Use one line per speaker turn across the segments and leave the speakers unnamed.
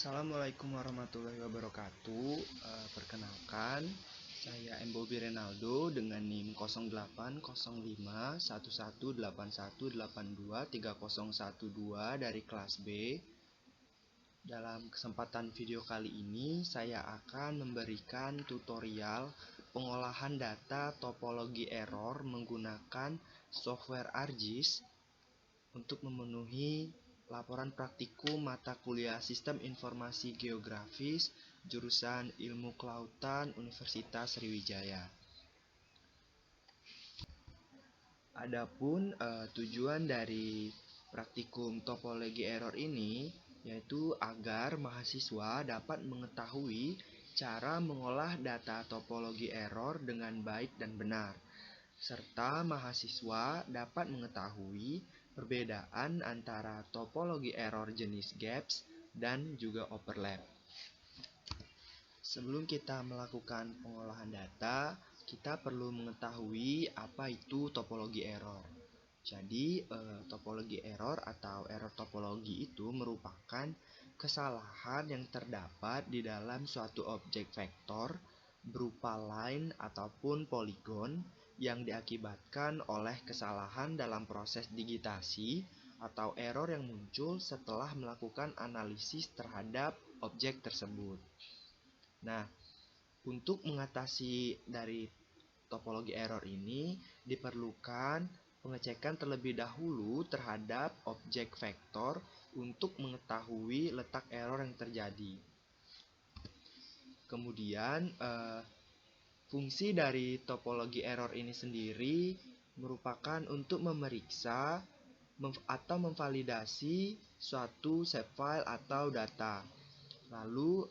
Assalamualaikum warahmatullahi wabarakatuh. Perkenalkan, saya M. Bobi Renaldo dengan NIM 0805118181823012 dari kelas B. Dalam kesempatan video kali ini, saya akan memberikan tutorial pengolahan data topologi error menggunakan software ArcGIS untuk memenuhi laporan praktikum mata kuliah Sistem Informasi Geografis jurusan Ilmu Kelautan Universitas Sriwijaya. Adapun tujuan dari praktikum topologi error ini yaitu agar mahasiswa dapat mengetahui cara mengolah data topologi error dengan baik dan benar, serta mahasiswa dapat mengetahui perbedaan antara topologi error jenis gaps dan juga overlap. Sebelum kita melakukan pengolahan data, kita perlu mengetahui apa itu topologi error. Jadi, topologi error atau error topologi itu merupakan kesalahan yang terdapat di dalam suatu objek vektor berupa line ataupun poligon yang diakibatkan oleh kesalahan dalam proses digitasi atau error yang muncul setelah melakukan analisis terhadap objek tersebut. Nah, untuk mengatasi dari topologi error ini diperlukan pengecekan terlebih dahulu terhadap objek vektor untuk mengetahui letak error yang terjadi. Kemudian, fungsi dari topologi error ini sendiri merupakan untuk memeriksa atau memvalidasi suatu shapefile atau data. Lalu,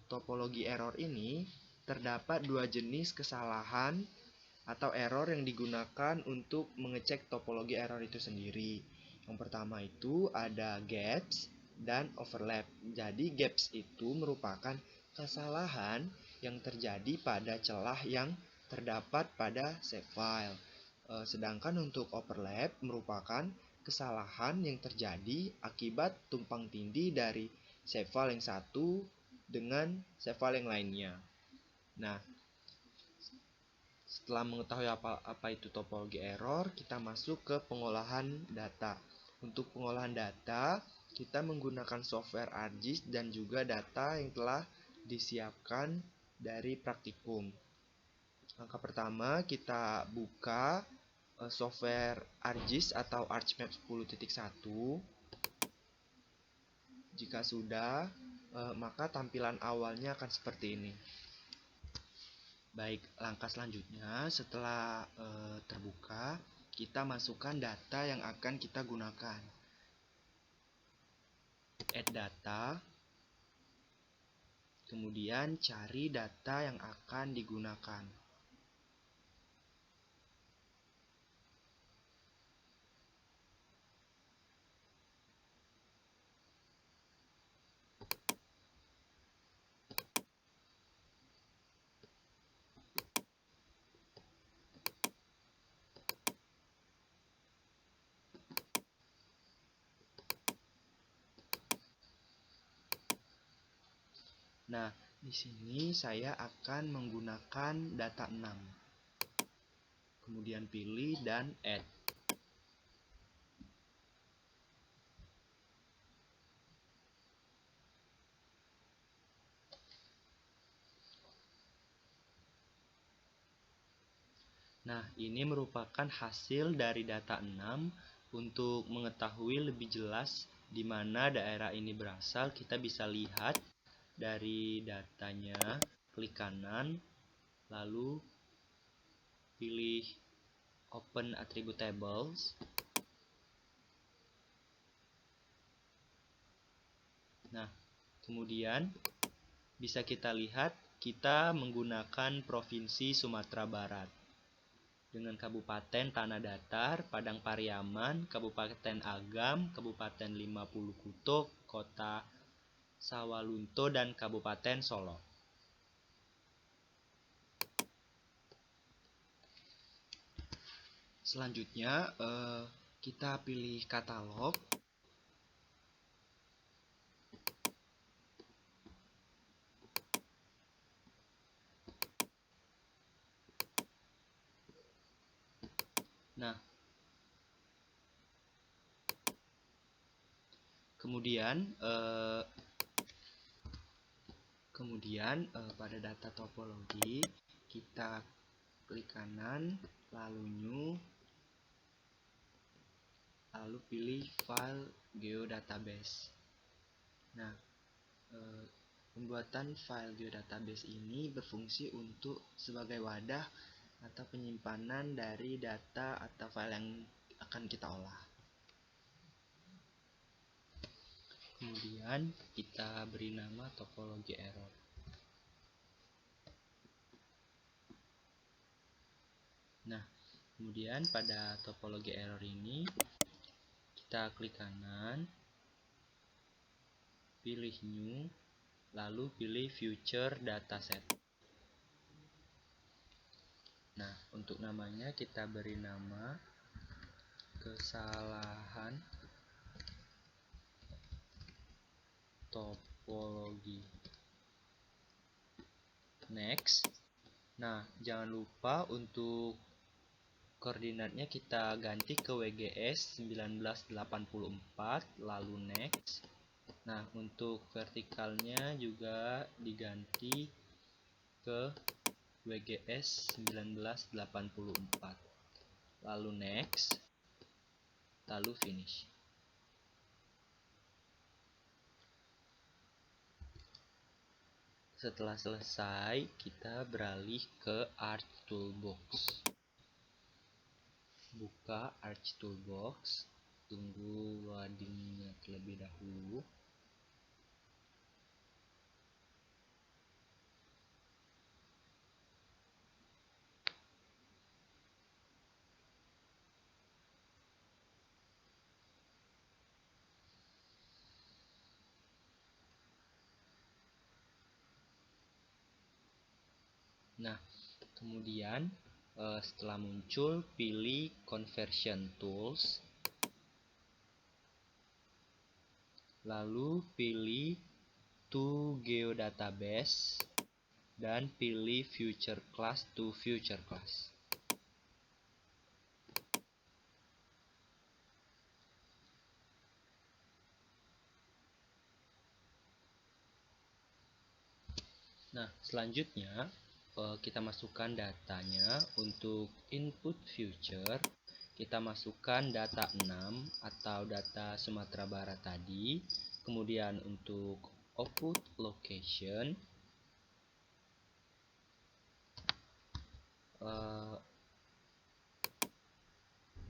topologi error ini terdapat dua jenis kesalahan atau error yang digunakan untuk mengecek topologi error itu sendiri. Yang pertama itu ada gaps dan overlap. Jadi gaps itu merupakan kesalahan yang terjadi pada celah yang terdapat pada shapefile. Sedangkan untuk overlap merupakan kesalahan yang terjadi akibat tumpang tindih dari shapefile yang satu dengan shapefile yang lainnya. Nah, setelah mengetahui apa itu topologi error, kita masuk ke pengolahan data. Untuk pengolahan data, kita menggunakan software ArcGIS dan juga data yang telah disiapkan dari praktikum. Langkah pertama, kita buka software ArcGIS atau ArcMap 10.1. Jika sudah, maka tampilan awalnya akan seperti ini. Baik, langkah selanjutnya setelah terbuka, kita masukkan data yang akan kita gunakan. Add data, kemudian cari data yang akan digunakan. Nah, di sini saya akan menggunakan data 6. Kemudian pilih dan add. Nah, ini merupakan hasil dari data 6. Untuk mengetahui lebih jelas di mana daerah ini berasal, kita bisa lihat dari datanya, klik kanan, lalu pilih Open Attribute Tables. Nah, kemudian bisa kita lihat kita menggunakan Provinsi Sumatera Barat dengan Kabupaten Tanah Datar, Padang Pariaman, Kabupaten Agam, Kabupaten 50 Kuto, Kota Sawalunto, dan Kabupaten Solo. Selanjutnya, kita pilih katalog. Kemudian pada data topologi kita klik kanan, lalu new, lalu pilih file geodatabase. Nah, pembuatan file geodatabase ini berfungsi untuk sebagai wadah atau penyimpanan dari data atau file yang akan kita olah. Kemudian kita beri nama topologi error. Nah, kemudian pada topologi error ini kita klik kanan, pilih new, lalu pilih future dataset. Nah, untuk namanya kita beri nama kesalahan topologi. Next. Nah, jangan lupa untuk koordinatnya kita ganti ke WGS 1984, lalu next. Nah, untuk vertikalnya juga diganti ke WGS 1984, lalu next, lalu finish. Setelah selesai, kita beralih ke Arch Toolbox. Buka Arch Toolbox, tunggu loadingnya terlebih dahulu. Nah, kemudian setelah muncul, pilih Conversion Tools, lalu pilih To Geodatabase, dan pilih Future Class to Future Class. Nah, selanjutnya kita masukkan datanya. Untuk input future, kita masukkan data 6 atau data Sumatera Barat tadi. Kemudian untuk output location,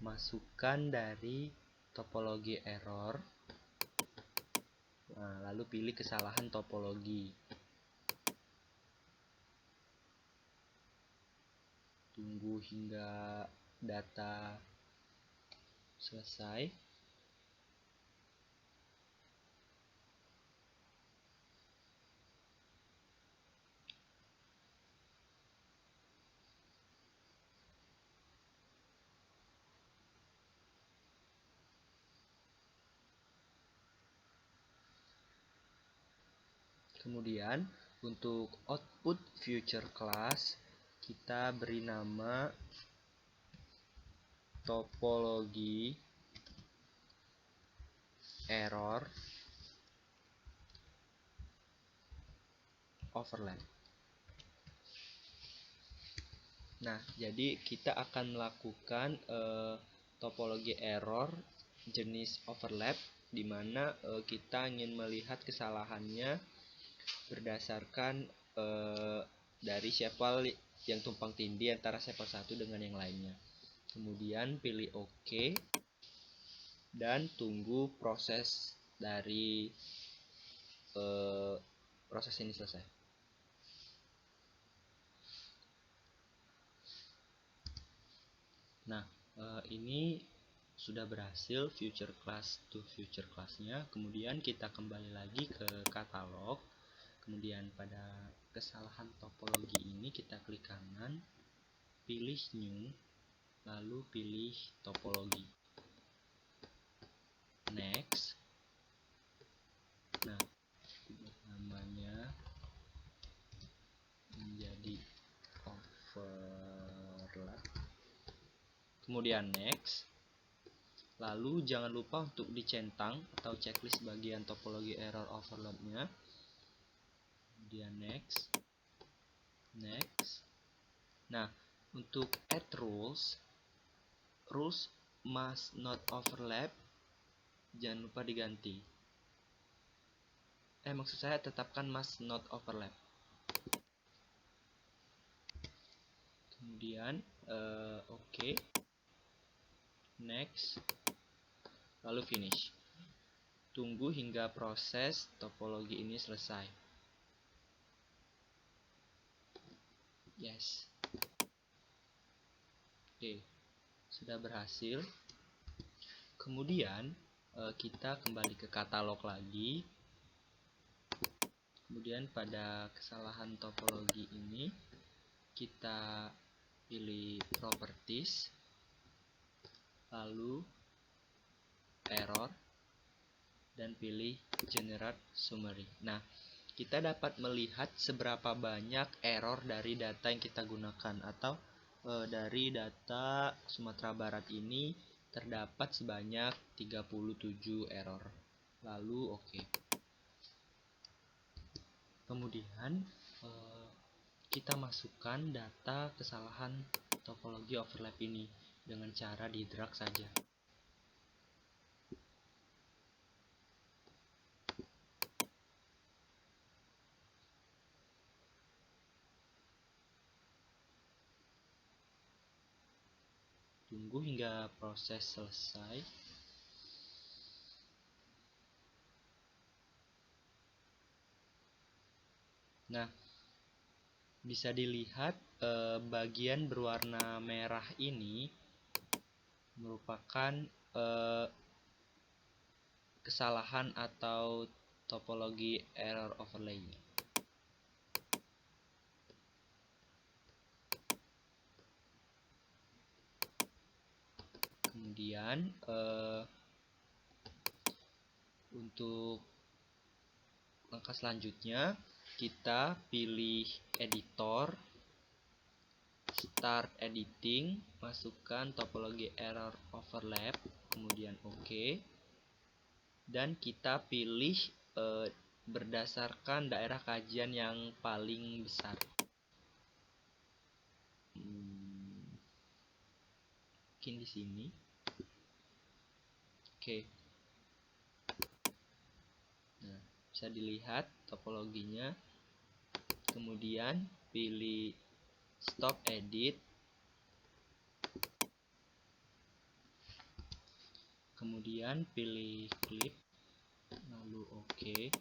masukkan dari topologi error. Nah, lalu pilih kesalahan topologi. Tunggu hingga data selesai. Kemudian untuk output future class kita beri nama topologi error overlap. Nah, jadi kita akan melakukan topologi error jenis overlap, di mana kita ingin melihat kesalahannya berdasarkan dari sepal yang tumpang tindih antara sepal satu dengan yang lainnya. Kemudian pilih OK dan tunggu proses dari proses ini selesai. Nah, ini sudah berhasil future class to future class-nya. Kemudian kita kembali lagi ke katalog. Kemudian pada kesalahan topologi ini kita klik kanan, pilih new, lalu pilih topologi. Next. Nah, namanya menjadi overlap. Kemudian next. Lalu jangan lupa untuk dicentang atau checklist bagian topologi error overload-nya. Kemudian next. Nah, untuk add rules must not overlap, jangan lupa diganti. Maksud saya tetapkan must not overlap. Kemudian oke. Next. Lalu finish. Tunggu hingga proses topologi ini selesai. Yes. Oke, sudah berhasil. Kemudian kita kembali ke katalog lagi. Kemudian pada kesalahan topologi ini kita pilih properties, lalu error, dan pilih generate summary. Nah, kita dapat melihat seberapa banyak error dari data yang kita gunakan, atau dari data Sumatera Barat ini terdapat sebanyak 37 error. Lalu oke. Kemudian kita masukkan data kesalahan topologi overlap ini dengan cara di drag saja. Tunggu hingga proses selesai. Nah, bisa dilihat bagian berwarna merah ini merupakan kesalahan atau topologi error overlay. Kemudian untuk langkah selanjutnya kita pilih editor, start editing, masukkan topologi error overlap, kemudian oke, dan kita pilih berdasarkan daerah kajian yang paling besar. Mungkin di sini. Oke. Nah, bisa dilihat topologinya. Kemudian pilih stop edit. Kemudian pilih clip. Lalu oke.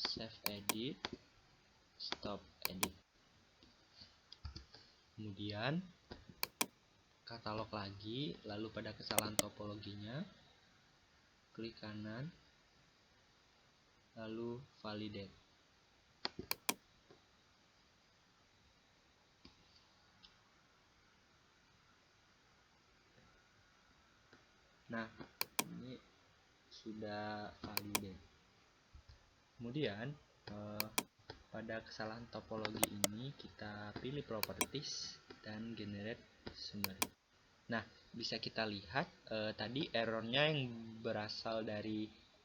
Save edit. Stop edit. Kemudian katalog lagi, lalu pada kesalahan topologinya klik kanan, lalu validate. Nah, ini sudah validate. Kemudian pada kesalahan topologi ini kita pilih properties dan generate summary. Nah, bisa kita lihat tadi errornya yang berasal dari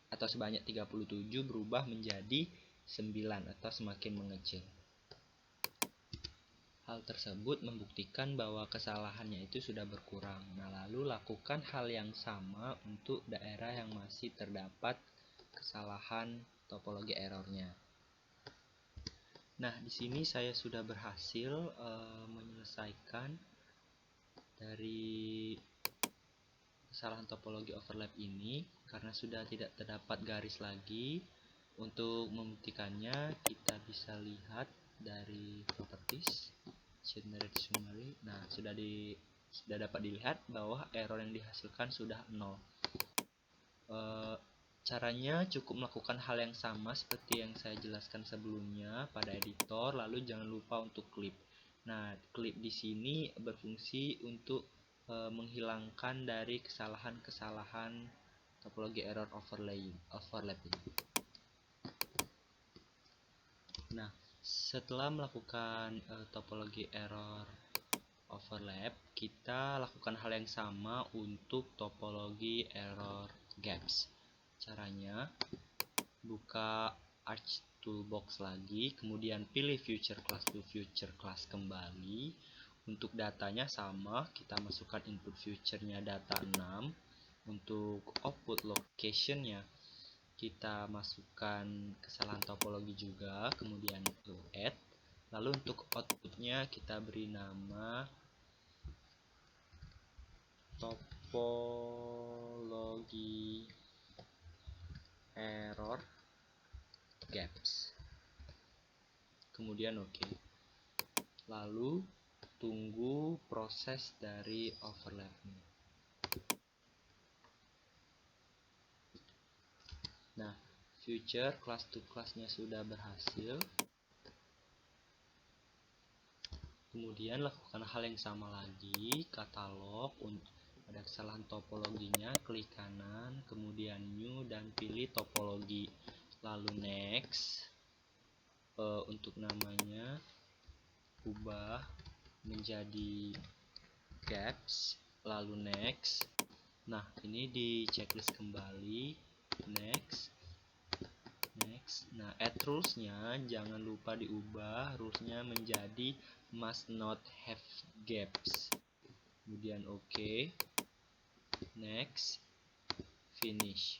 atau sebanyak 37 berubah menjadi 9 atau semakin mengecil. Hal tersebut membuktikan bahwa kesalahannya itu sudah berkurang. Nah, lalu lakukan hal yang sama untuk daerah yang masih terdapat kesalahan topologi errornya. Nah, di sini saya sudah berhasil menyelesaikan dari kesalahan topologi overlap ini karena sudah tidak terdapat garis lagi. Untuk membuktikannya kita bisa lihat dari properties generate summary. Nah, sudah dapat dilihat bahwa error yang dihasilkan sudah 0. Caranya cukup melakukan hal yang sama seperti yang saya jelaskan sebelumnya pada editor, lalu jangan lupa untuk clip. Nah, clip di sini berfungsi untuk menghilangkan dari kesalahan-kesalahan topologi error overlapping. Nah, setelah melakukan topologi error
overlap, kita lakukan hal yang sama untuk topologi error gaps. Caranya, buka Arch Toolbox lagi, kemudian pilih future class to future class kembali. Untuk datanya sama, kita masukkan input future-nya data 6. Untuk output location-nya, kita masukkan kesalahan topologi juga, kemudian add. Lalu untuk outputnya kita beri nama topologi error gaps. Kemudian oke. Lalu tunggu proses dari overlapnya. Nah, future class to class-nya sudah berhasil. Kemudian lakukan hal yang sama lagi, katalog. Ada kesalahan topologinya, klik kanan, kemudian new dan pilih topologi. Lalu next. Untuk namanya ubah menjadi gaps, lalu next. Nah, ini di checklist kembali, next. Nah, add rules-nya jangan lupa diubah rules-nya menjadi must not have gaps. Kemudian oke. Next, finish.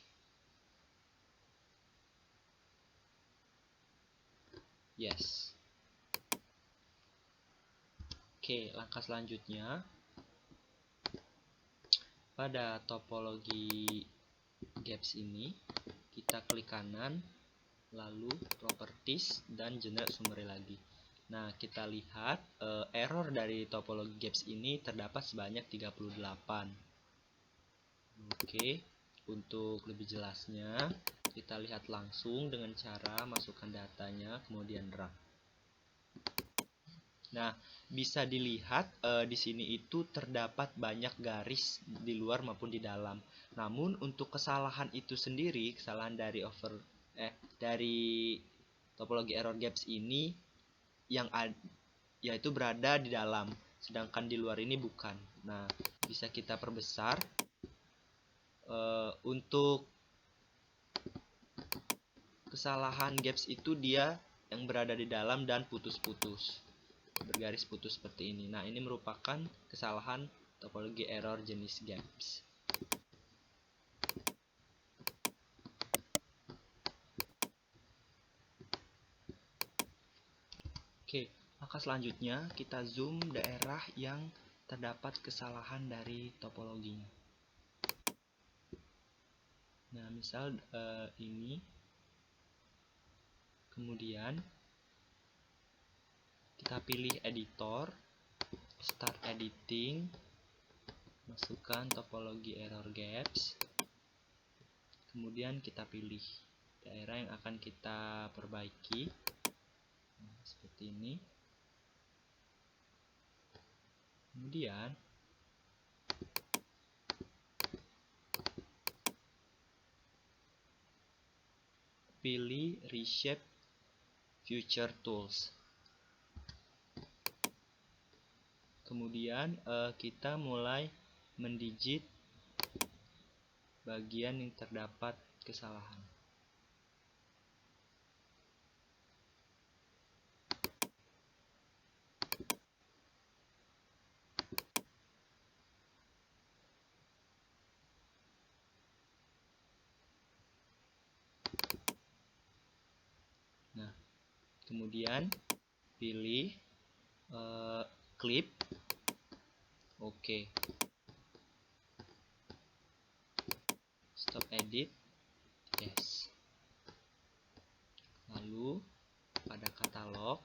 Yes. Oke, langkah selanjutnya pada topologi gaps ini kita klik kanan, lalu properties dan generate summary lagi. Nah, kita lihat error dari topologi gaps ini terdapat sebanyak 38. Oke, untuk lebih jelasnya kita lihat langsung dengan cara masukkan datanya kemudian run. Nah, bisa dilihat di sini itu terdapat banyak garis di luar maupun di dalam. Namun untuk kesalahan itu sendiri, kesalahan dari dari topologi error gaps ini yaitu berada di dalam, sedangkan di luar ini bukan. Nah, bisa kita perbesar untuk kesalahan gaps itu dia yang berada di dalam dan putus-putus, bergaris putus seperti ini. Nah, ini merupakan kesalahan topologi error jenis gaps. Oke, maka selanjutnya kita zoom daerah yang terdapat kesalahan dari topologinya. Nah, misal ini. Kemudian kita pilih editor, start editing, masukkan topologi error gaps. Kemudian kita pilih daerah yang akan kita perbaiki. Nah, seperti ini. Kemudian pilih reshape future tools. Kemudian kita mulai mendigit bagian yang terdapat kesalahan. Nah, kemudian pilih clip. Oke. Stop edit. Yes. Lalu pada katalog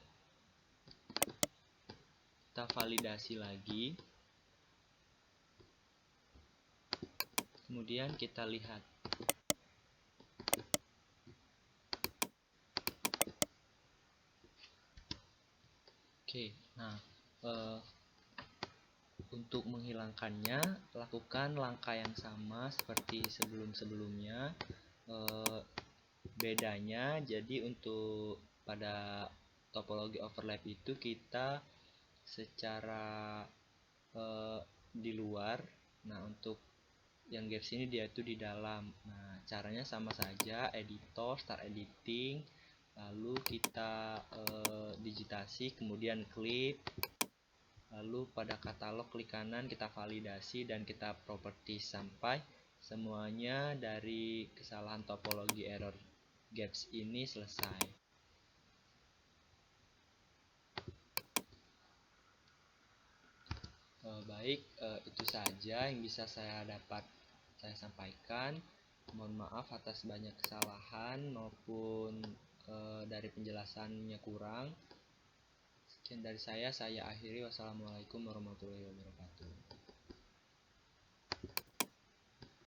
kita validasi lagi. Kemudian kita lihat. Oke, nah untuk menghilangkannya, lakukan langkah yang sama seperti sebelum-sebelumnya. Bedanya, jadi untuk pada topologi overlap itu kita secara di luar. Nah, untuk yang gaps ini dia itu di dalam. Nah, caranya sama saja, editor, start editing, lalu kita digitasi, kemudian klik, lalu pada katalog klik kanan, kita validasi dan kita properti sampai semuanya dari kesalahan topologi error gaps ini selesai. Baik, itu saja yang bisa saya sampaikan. Mohon maaf atas banyak kesalahan maupun dari penjelasannya kurang. Sekian dari saya akhiri. Wassalamualaikum warahmatullahi wabarakatuh.